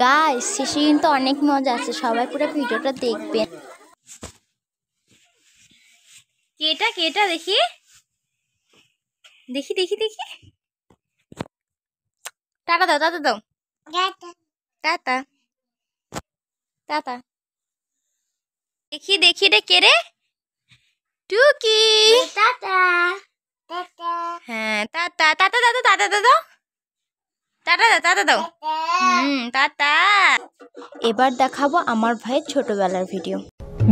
Guys শেষে কিন্তু অনেক মজা আছে, সবাই পুরো ভিডিওটা দেখবেন। কেটা কেটা দেখি দেখি দেখি দেখি টাটা দাও, টাটা দাও, টাটা টাটা। দেখি দেখি রে কে রে? টুকি। হ্যাঁ টাটা টাটা দাও, টাটা দাও, টাটা দাও, টাটা দাও। টাটা। এবার দেখাবো আমার ভাইয়ের ছোটবেলার ভিডিও।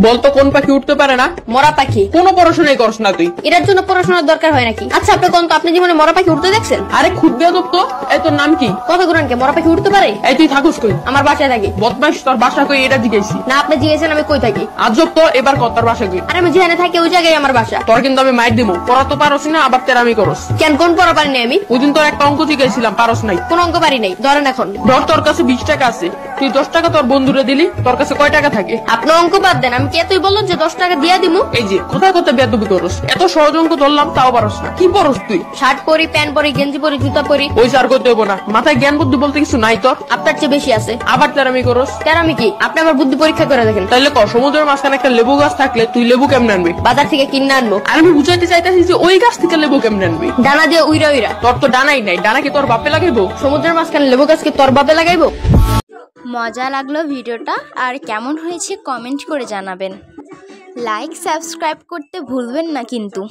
বলতো কোন পাখি উঠতে পারে না? মরা পাখি। কোনো পড়াশোনাই করছ না তুই। এটার জন্য পড়াশোনার দরকার হয় নাকি? আচ্ছা আপনি কোন তো আপনি জীবনে মরা পাখি উঠতে দেখছেন? আরে খুদ বেয়াদব তো। এই তোর নাম কি? কথা গুরানকে মরা পাখি উঠতে পারে? এই তুই থাকুস কই? আমার বাসায় থাকি। বদমাইশ, তোর বাসা কই এটা জিজ্ঞাসি না আপনি জিজ্ঞেসেন আমি কই থাকি। আজব তো। এবার কত তোর বাসা কই? আর আমি যেখানে থাকি ওই জায়গায় আমার বাসা। তোর কিন্তু আমি মাইর দিব। পড়া তো পারস না, আবার তেরামি করস। কেন কোন পড়া পারি নাই আমি? ওইদিন তোর একটা অঙ্ক জিজ্ঞাসিলাম, পারস নাই। কোন অঙ্ক পারি নাই? ধরেন এখন ধর তোর কাছে 20 টাকা আছে, তুই 10 টাকা তোর বন্ধুরে দিলি, তোর কাছে কয় টাকা থাকে? আপনি অঙ্ক বাদ দেন, আমি কে তুই বললেন যে 10 টাকা দিয়া দিমু? এই যে কোথায় কোথায় বেয়াদবি করস। এত সহজ অঙ্ক ধরলাম তাও পারস না। কি পড়স তুই? শার্ট পরি, প্যান্ট পরি, গেঞ্জি পরি, জুতা পরি। ওই সার করতে হবো না, মাথায় জ্ঞান বুদ্ধি বলতে কিছু নাই তোর। আপনার চেয়ে বেশি আছে। আবার তেরামি করস। কেন আমি কি? আপনি আমার বুদ্ধি পরীক্ষা করে দেখেন। তাইলে ক, সমুদ্রের মাঝখানে একটা লেবু গাছ থাকলে তুই লেবু কেমনে আনবি? বাজার থেকে কিনে আনবো। আর আমি বুঝাইতে চাইতেছি যে ওই গাছ থেকে লেবু কেমনে আনবি? ডানা দিয়ে উইরা উইরা। তোর তো ডানাই নাই, ডানা কি তোর বাপে লাগাইবো? সমুদ্রের মাঝখানে লেবু গাছকে তোর বাপে লাগাইবো? মজা লাগলো ভিডিওটা, আর কেমন হয়েছে কমেন্ট করে জানাবেন। লাইক সাবস্ক্রাইব করতে ভুলবেন না কিন্তু।